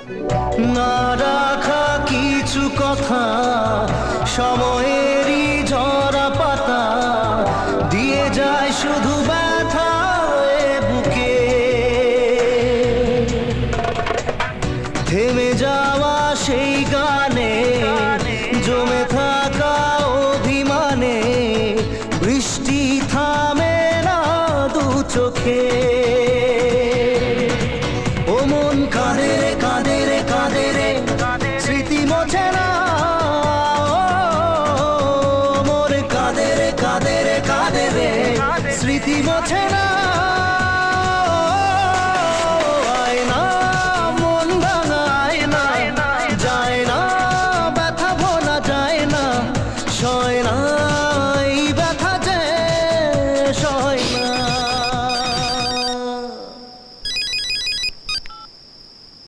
না রাখা কিছু কথা সময়েরই ঝরা পাতা দিয়ে যায় শুধু ব্যথা এ বুকে। থেমে যাওয়া সেই গান